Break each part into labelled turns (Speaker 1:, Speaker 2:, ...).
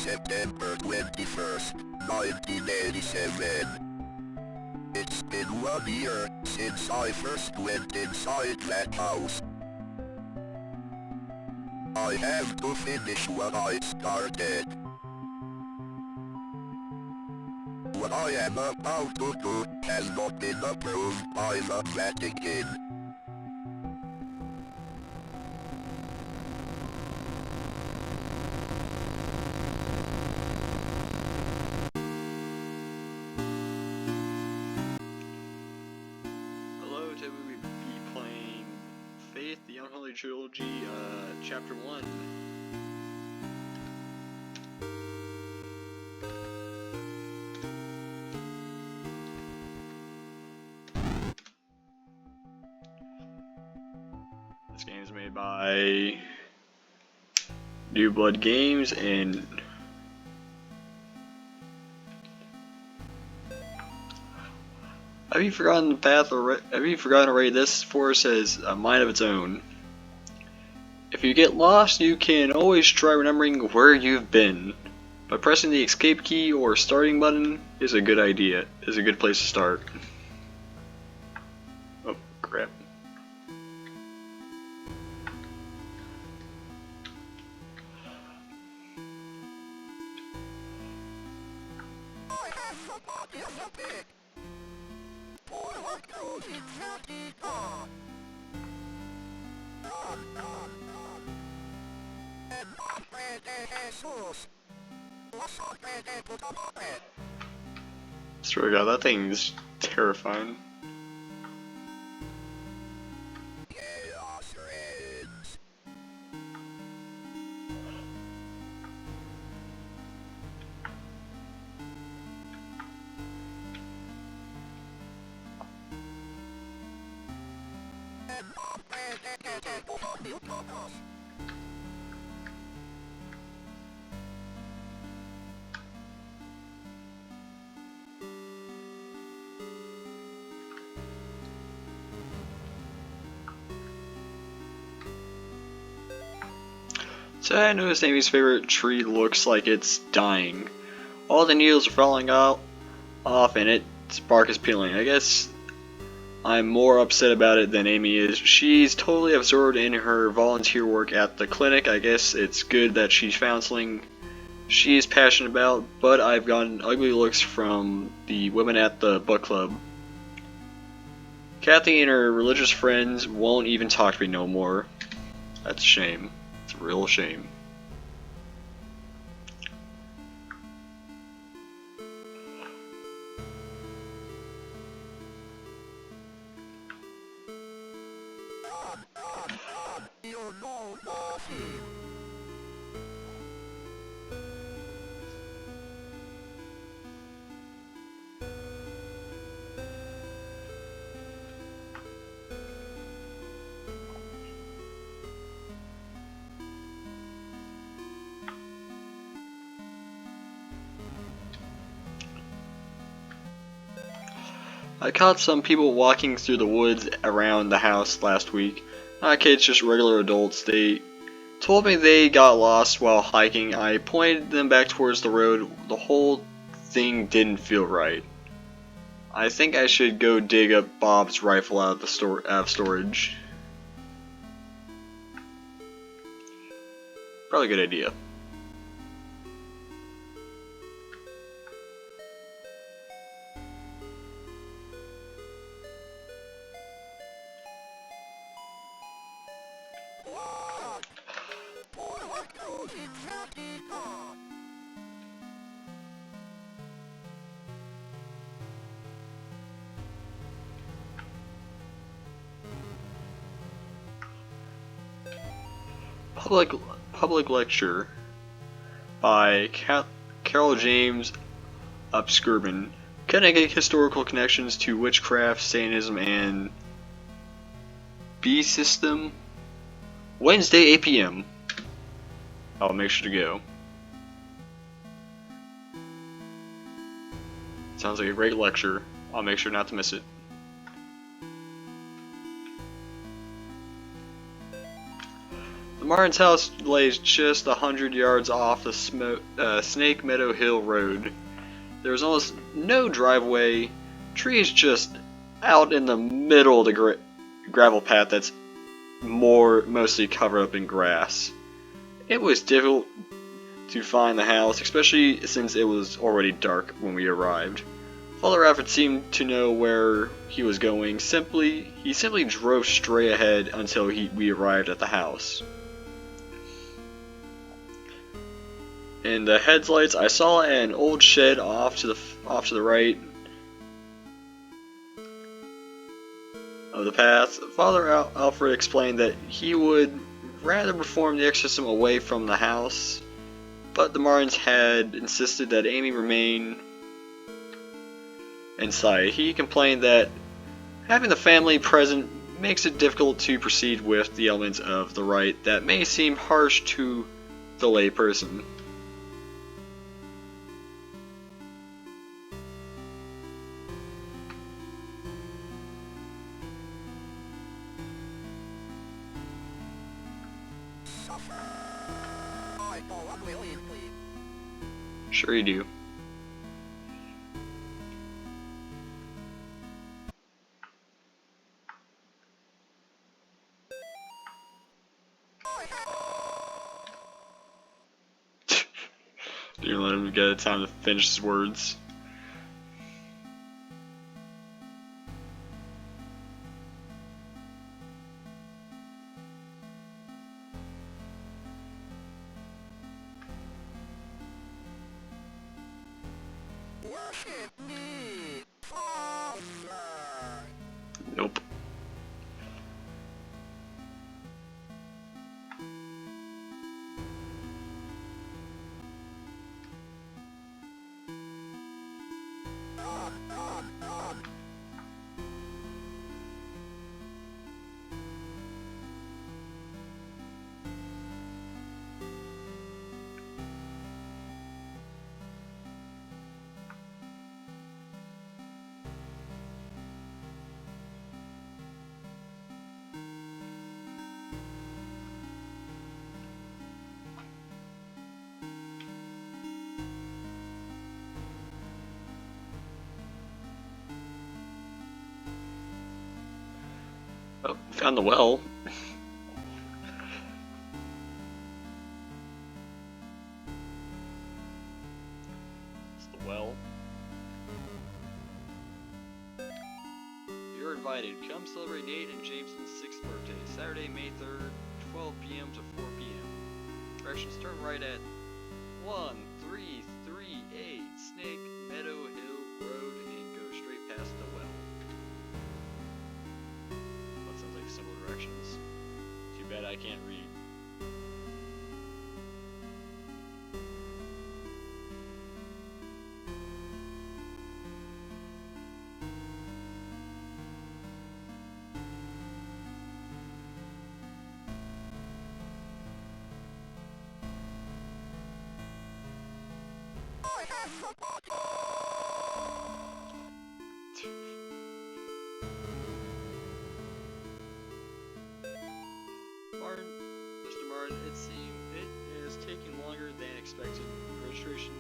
Speaker 1: September 21st, 1987. It's been 1 year since I first went inside that house. I have to finish what I started. What I am about to do has not been approved by the Vatican.
Speaker 2: Hello, today we will be playing Faith, the Unholy Trilogy, Chapter 1. This game is made by New Blood Games, and have you forgotten the path, or have you forgotten already? This forest has a mind of its own. If you get lost, you can always try remembering where you've been. By pressing the escape key or starting button is a good idea. Is a good place to start. Oh crap. Swear to God, that thing's terrifying. So I noticed Amy's favorite tree looks like it's dying. All the needles are falling off and its bark is peeling. I guess I'm more upset about it than Amy is. She's totally absorbed in her volunteer work at the clinic. I guess it's good that she's found something she is passionate about, but I've gotten ugly looks from the women at the book club. Kathy and her religious friends won't even talk to me no more. That's a shame. It's a real shame. I caught some people walking through the woods around the house last week. Not kids, just regular adults. They told me they got lost while hiking. I pointed them back towards the road. The whole thing didn't feel right. I think I should go dig up Bob's rifle out of storage. Probably a good idea. Public lecture by Carol James Upskirban. Connecting historical connections to witchcraft, Satanism, and B system. Wednesday, 8 p.m. I'll make sure to go. Sounds like a great lecture. I'll make sure not to miss it. Martin's house lays just 100 yards off the Snake Meadow Hill Road. There's almost no driveway. Trees just out in the middle of the gravel path that's mostly covered up in grass. It was difficult to find the house, especially since it was already dark when we arrived. Father Rafford seemed to know where he was going. He simply drove straight ahead until we arrived at the house. In the headlights, I saw an old shed off to the right of the path. Father Alfred explained that he would rather perform the exorcism away from the house, but the Martins had insisted that Amy remain inside. He complained that having the family present makes it difficult to proceed with the elements of the rite that may seem harsh to the layperson. Sure you do. Didn't let him get time to finish his words. Nope. Oh, found the well. It's the well. You're invited. Come celebrate Nate and Jameson's 6th birthday, Saturday, May 3rd, 12 p.m. to 4 p.m. Directions: turn right at 1338 Snake Meadow Hill Road and go straight past the well. That sounds like simple directions. Too bad I can't read. Mr. Martin, it is taking longer than expected. Registration,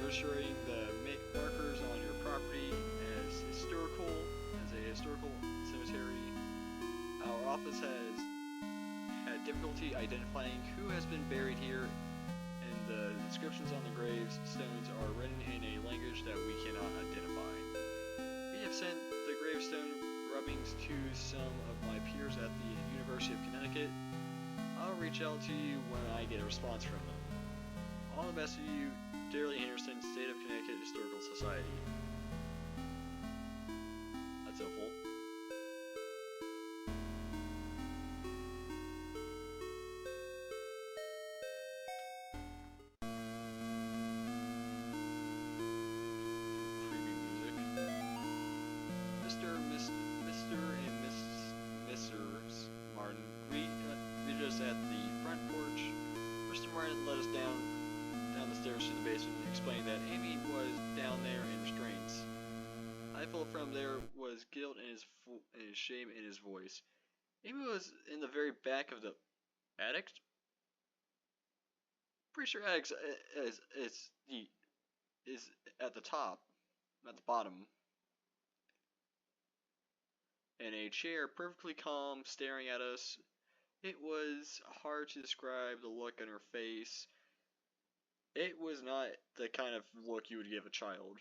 Speaker 2: registering the markers on your property as a historical cemetery. Our office has had difficulty identifying who has been buried here, and the descriptions on the gravestones are written in a language that we cannot identify. We have sent the gravestone rubbings to some of my peers at the University of Connecticut. I'll reach out to you when I get a response from them. All the best to you, dearly Henderson, State of Connecticut Historical Society. That's helpful. At the front porch, Mr. Martin led us down the stairs to the basement and explained that Amy was down there in restraints. I felt from there was guilt in his shame in his voice. Amy was in the very back of the attic. Pretty sure attic is at the top, not the bottom. In a chair, perfectly calm, staring at us. It was hard to describe the look on her face. It was not the kind of look you would give a child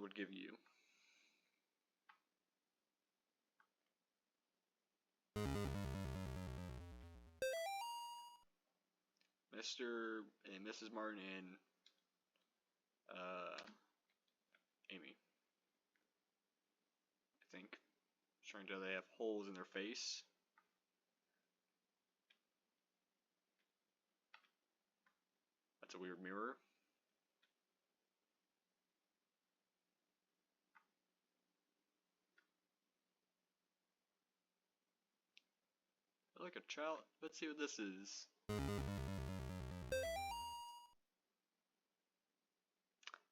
Speaker 2: would give you. Mr. and Mrs. Martin and Amy, I think. Trying to they have holes in their face. That's a weird mirror. Like a child. Let's see what this is.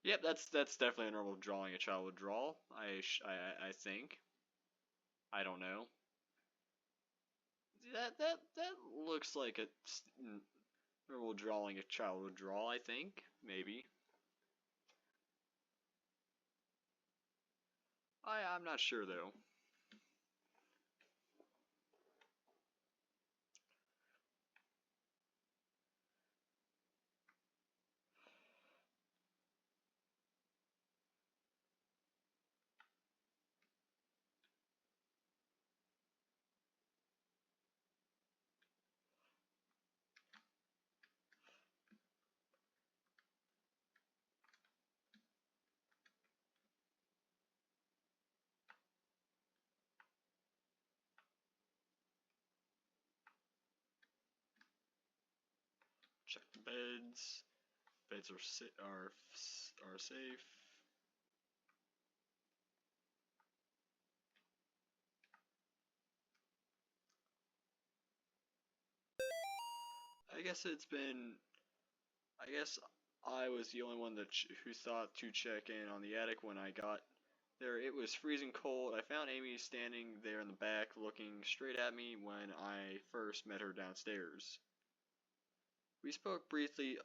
Speaker 2: Yep, that's definitely a normal drawing a child would draw. I think. I don't know. That looks like a normal drawing a child would draw. I think maybe. I'm not sure though. Check the beds. Beds are safe. I guess it's been. I guess I was the only one who thought to check in on the attic when I got there. It was freezing cold. I found Amy standing there in the back, looking straight at me when I first met her downstairs. We spoke briefly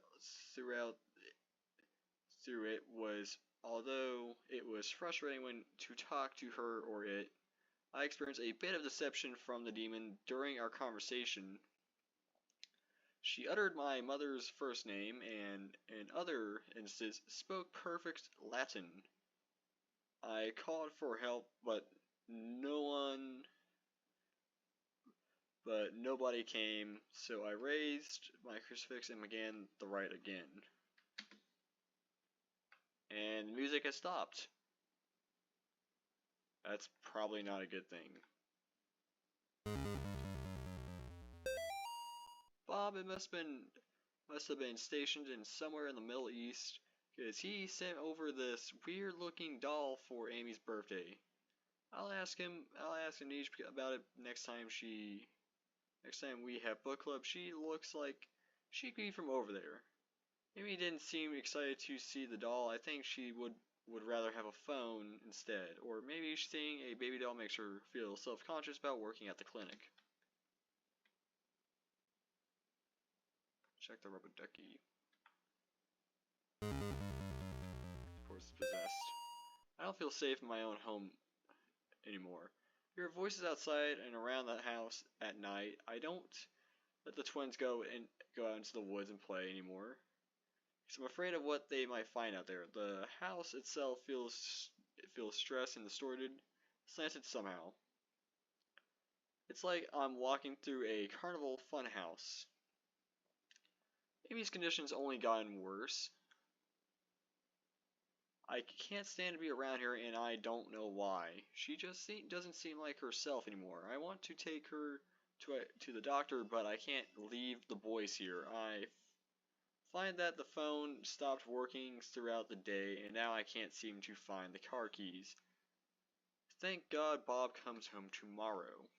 Speaker 2: through it was although it was frustrating when to talk to her or it. I experienced a bit of deception from the demon during our conversation. She uttered my mother's first name and, in other instances, spoke perfect Latin. I called for help, but nobody came, so I raised my crucifix and began the rite again. And the music has stopped. That's probably not a good thing. Bob, it must have been stationed in somewhere in the Middle East, because he sent over this weird-looking doll for Amy's birthday. I'll ask him Niche about it next time we have book club. She looks like she could be from over there. Amy didn't seem excited to see the doll. I think she would rather have a phone instead, or maybe seeing a baby doll makes her feel self-conscious about working at the clinic. Check the rubber ducky. Of course, it's possessed. I don't feel safe in my own home anymore. Hear voices outside and around the house at night. I don't let the twins go out into the woods and play anymore, because I'm afraid of what they might find out there. The house itself feels stressed and distorted, slanted somehow. It's like I'm walking through a carnival funhouse. Amy's condition's only gotten worse. I can't stand to be around her, and I don't know why. She just doesn't seem like herself anymore. I want to take her to the doctor, but I can't leave the boys here. I find that the phone stopped working throughout the day, and now I can't seem to find the car keys. Thank God Bob comes home tomorrow.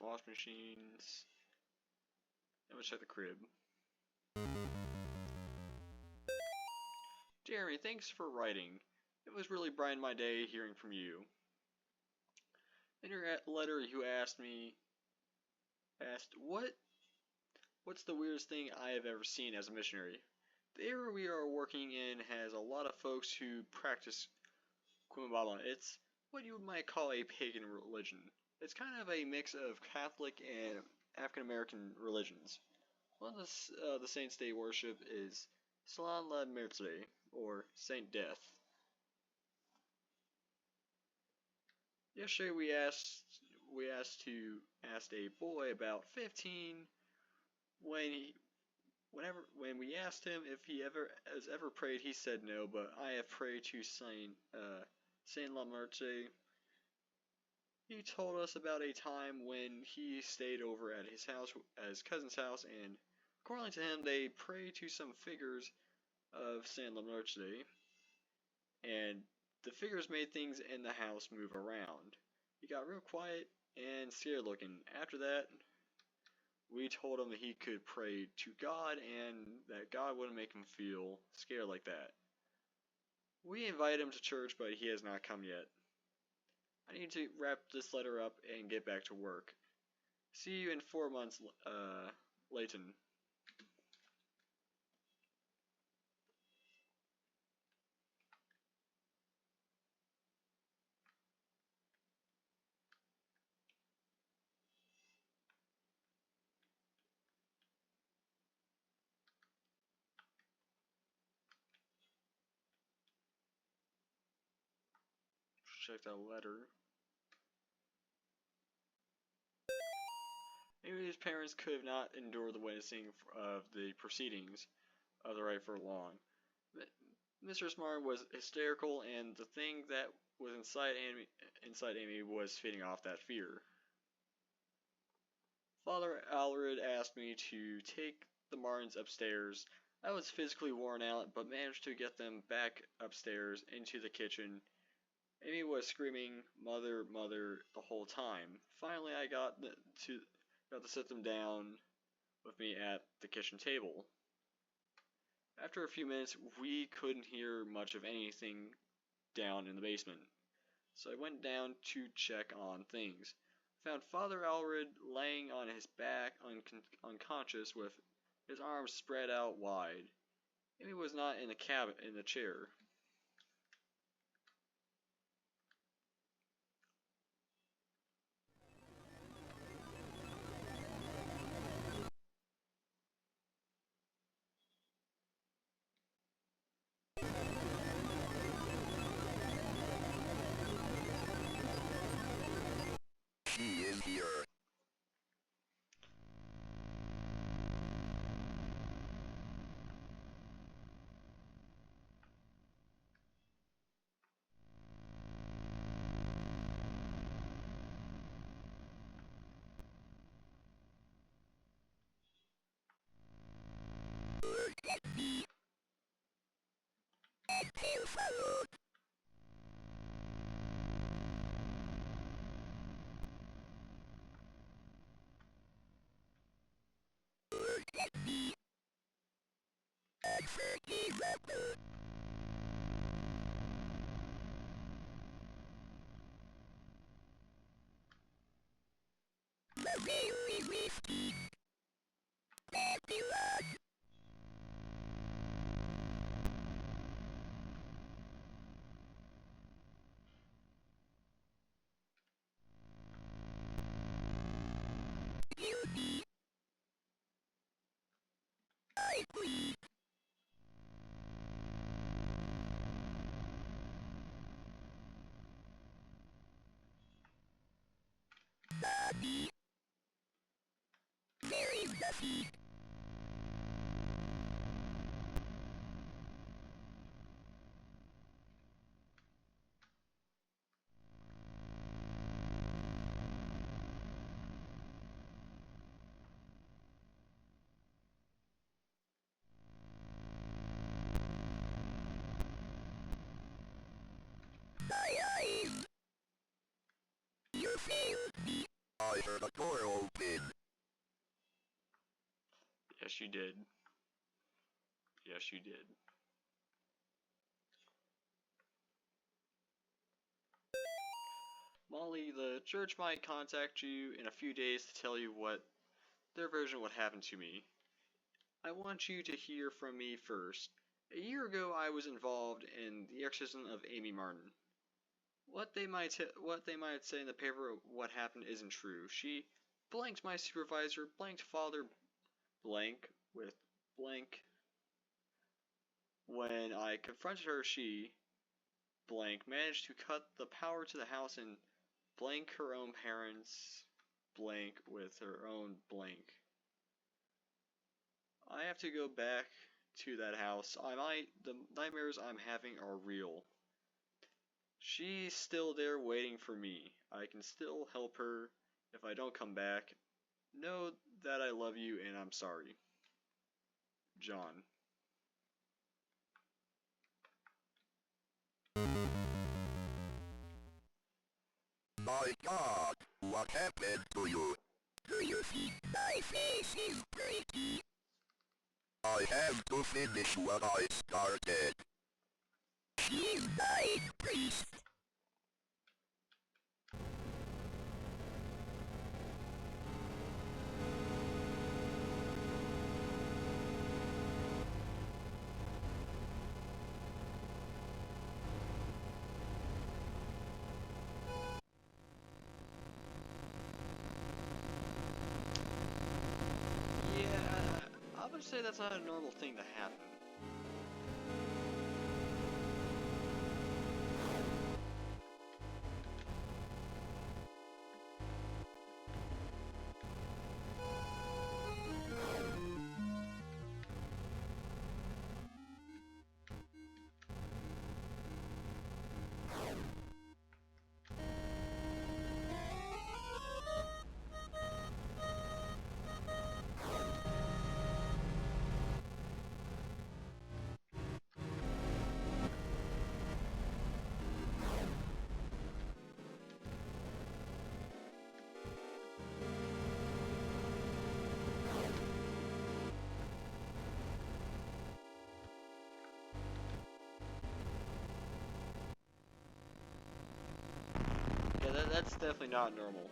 Speaker 2: wash machines. And let's check the crib. Jeremy, thanks for writing. It was really brightened my day hearing from you. In your letter, you asked what's the weirdest thing I have ever seen as a missionary? The area we are working in has a lot of folks who practice Kumababa. It's what you might call a pagan religion. It's kind of a mix of Catholic and African American religions. One of the saints they worship is Salan La Muerte, or Saint Death. Yesterday we asked a boy about 15 when we asked him if he has ever prayed. He said no, but I have prayed to Saint La Muerte. He told us about a time when he stayed over at his cousin's house, and according to him, they prayed to some figures of Saint La Muerte, and the figures made things in the house move around. He got real quiet and scared looking. After that, we told him that he could pray to God and that God wouldn't make him feel scared like that. We invited him to church, but he has not come yet. I need to wrap this letter up and get back to work. See you in 4 months, Layton. Check that letter. Maybe his parents could not endure the witnessing of the proceedings of the rite for long. Mr. Smart was hysterical, and the thing that was inside Amy was feeding off that fear. Father Alred asked me to take the Martins upstairs. I was physically worn out, but managed to get them back upstairs into the kitchen. Amy was screaming, "Mother, mother," the whole time. Finally, I got to sit them down with me at the kitchen table. After a few minutes, we couldn't hear much of anything down in the basement, so I went down to check on things. I found Father Alred laying on his back, unconscious, with his arms spread out wide. Amy was not in the chair.
Speaker 1: She is here. Look at me. I feel followed. Look at me. I forgive Apple. The very whiskey. Babylon. Guilty. I plead. Body. Very fluffy. My eyes. You failed me. I heard a door open.
Speaker 2: Yes, you did. Yes, you did. Molly, the church might contact you in a few days to tell you what their version of what happened to me. I want you to hear from me first. A year ago, I was involved in the exorcism of Amy Martin. What they might say in the paper of what happened isn't true. She blanked my supervisor, blanked Father blank with blank. When I confronted her, she blank managed to cut the power to the house and blank her own parents blank with her own blank. I have to go back to that house. The nightmares I'm having are real. She's still there waiting for me. I can still help her if I don't come back. Know that I love you and I'm sorry. John.
Speaker 1: My God, what happened to you? Do you think my face is pretty? I have to finish what I started. She's dying, priest.
Speaker 2: Yeah, I would say that's not a normal thing to happen. Yeah, that's definitely not normal.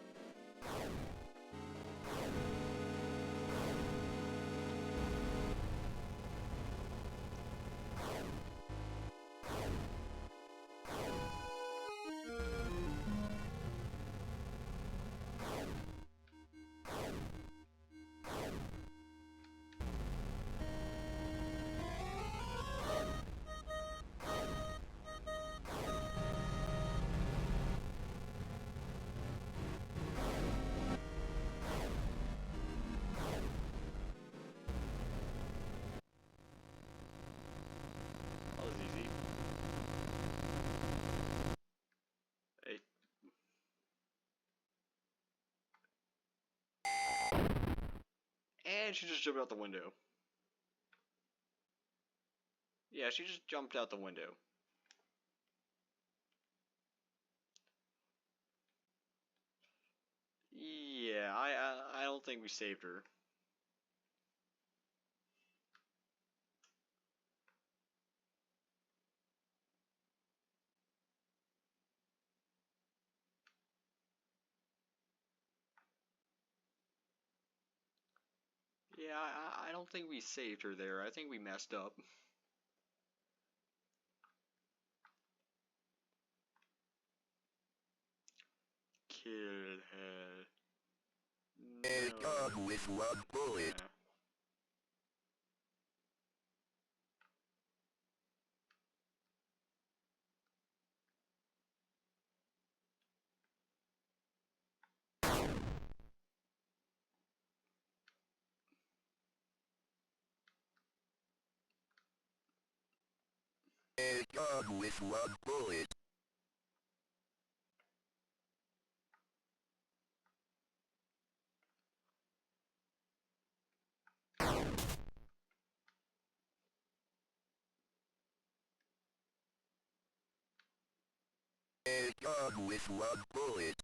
Speaker 2: That was easy. Hey. And she just jumped out the window. Yeah, she just jumped out the window. Yeah, I don't think we saved her. Yeah, I don't think we saved her there. I think we messed up. Killed her.
Speaker 1: A
Speaker 2: No.
Speaker 1: gun with one bullet.
Speaker 2: Yeah.
Speaker 1: A gun with one bullet. A gun with one bullet.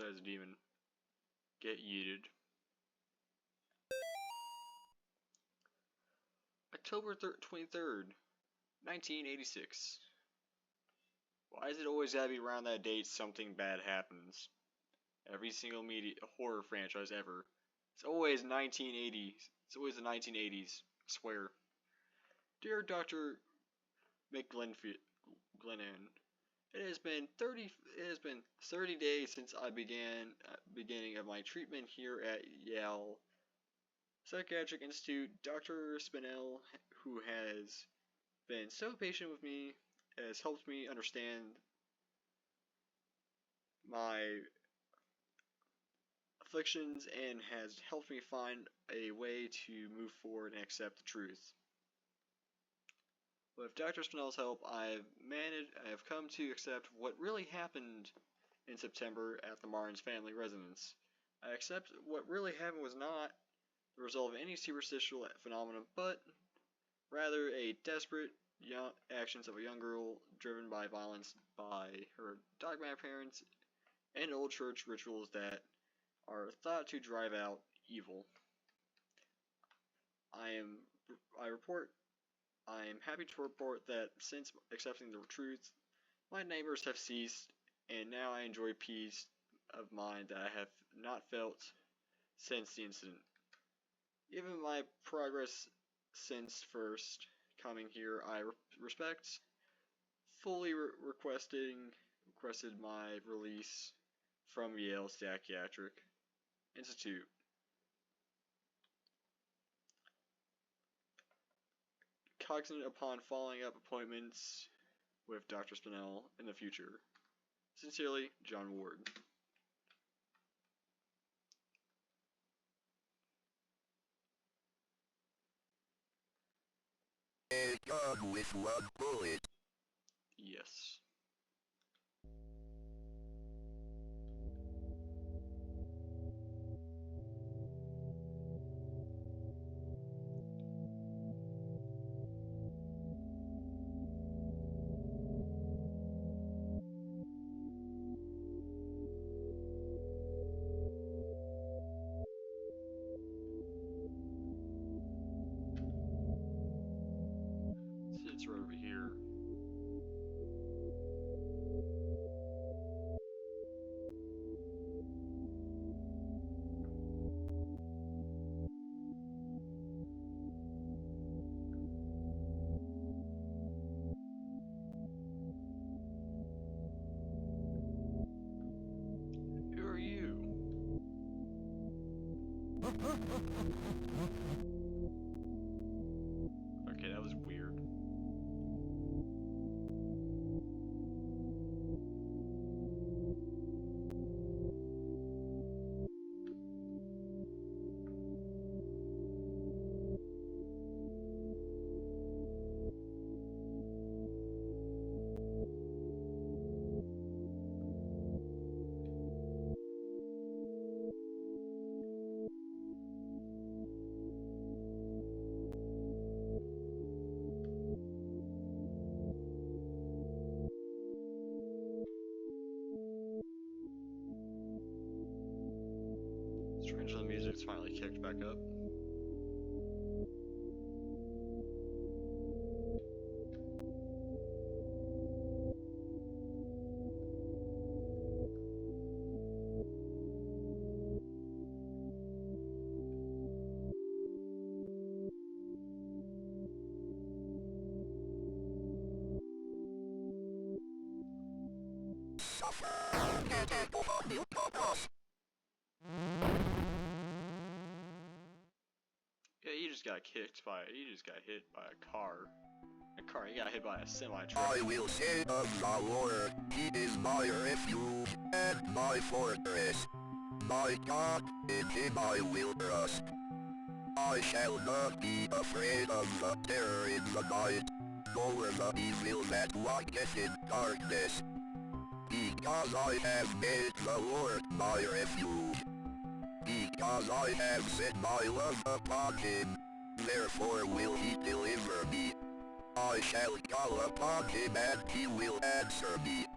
Speaker 2: outside as a demon. Get yeeted. October 23rd, 1986. Why is it always gotta be around that date something bad happens? Every single horror franchise ever. It's always 1980s. It's always the 1980s. I swear. Dear Dr. McGlennan, it has been 30 days since I beginning of my treatment here at Yale Psychiatric Institute. Dr. Spinell, who has been so patient with me, has helped me understand my afflictions and has helped me find a way to move forward and accept the truth. With Dr. Spinell's help, I have come to accept what really happened in September at the Martin's family residence. I accept what really happened was not the result of any superstitial phenomenon, but rather a desperate actions of a young girl driven by violence by her dogmatic parents and old church rituals that are thought to drive out evil. I am happy to report that since accepting the truth, my neighbors have ceased, and now I enjoy peace of mind that I have not felt since the incident. Given my progress since first coming here, I fully requested my release from Yale Psychiatric Institute. Cognizant upon following up appointments with Dr. Spinell in the future. Sincerely, John Ward.
Speaker 1: A gun with one bullet.
Speaker 2: Yes. It's right over here. Who are you? Okay, that was weird. Strangely, the music's finally kicked back up. Yeah, you just got hit by a car. You got hit by a semi-truck.
Speaker 1: I will say of the Lord, He is my refuge and my fortress. My God, in Him I will trust. I shall not be afraid of the terror in the night, nor the evil that walketh in darkness. Because I have made the Lord my refuge. Because I have set my love upon Him, therefore will He deliver me. I shall call upon Him and He will answer me.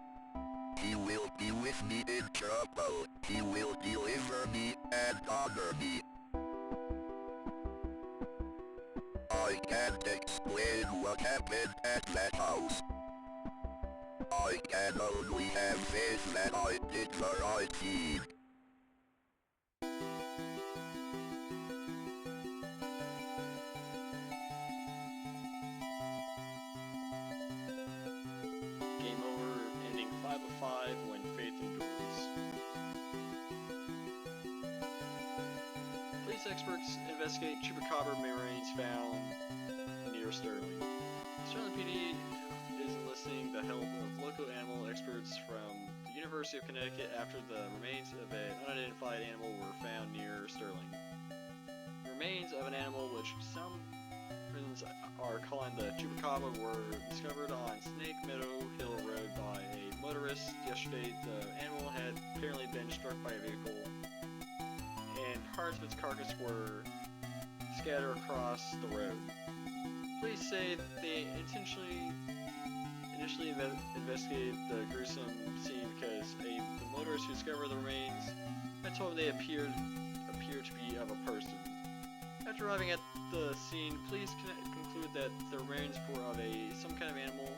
Speaker 1: He will be with me in trouble. Trinity will deliver me and honor me. I can't explain what happened at that house. I can only have faith that I did the right thing.
Speaker 2: Game over, ending 5 of 5 when faith endures. Police experts investigate chupacabra remains found near Sterling. Sterling PD is enlisting the help of local animal experts from the University of Connecticut after the remains of an unidentified animal were found near Sterling. The remains of an animal which some prisons are calling the chupacabra were discovered on Snake Meadow Hill Road by a motorist yesterday. The animal had apparently been struck by a vehicle, and parts of its carcass were scattered across the road. Police say they initially investigated the gruesome scene because the motorist who discovered the remains had told them they appear to be of a person. After arriving at the scene, police conclude that the remains were of some kind of animal.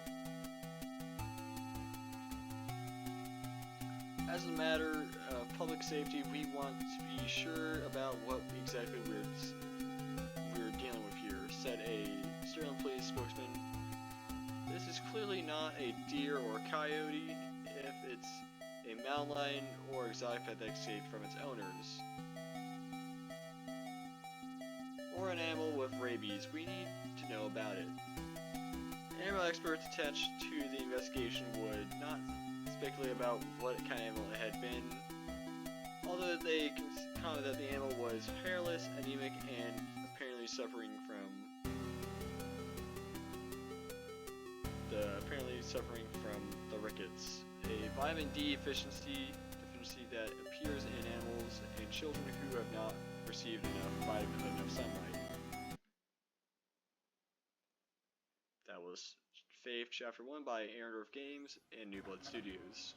Speaker 2: As a matter of public safety, we want to be sure about what exactly we're dealing with here, said a Sterling Police spokesman. This is clearly not a deer or coyote if it's a mountain lion or exotic pet that escaped from its owners. Or an animal with rabies. We need to know about it. Animal experts attached to the investigation would not speculate about what kind of animal it had been, although they commented that the animal was hairless, anemic, and apparently suffering from the rickets, a vitamin D deficiency that appears in animals and children who have not received enough sunlight. That was Faith Chapter 1 by Arendorf Games and New Blood Studios.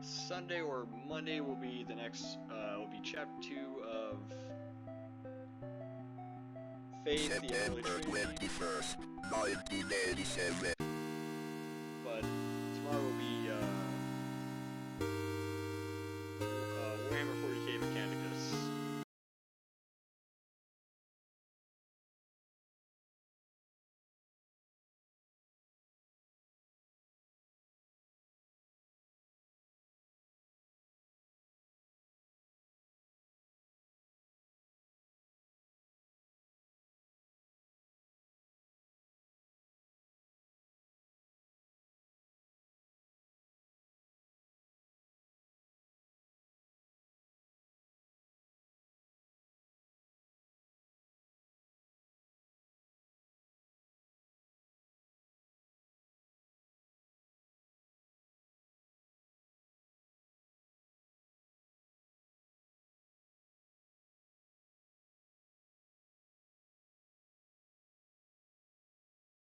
Speaker 2: Sunday or Monday will be the next, will be Chapter 2 of Faith, the Unholy
Speaker 1: September
Speaker 2: Trinity.
Speaker 1: 21st, 1987.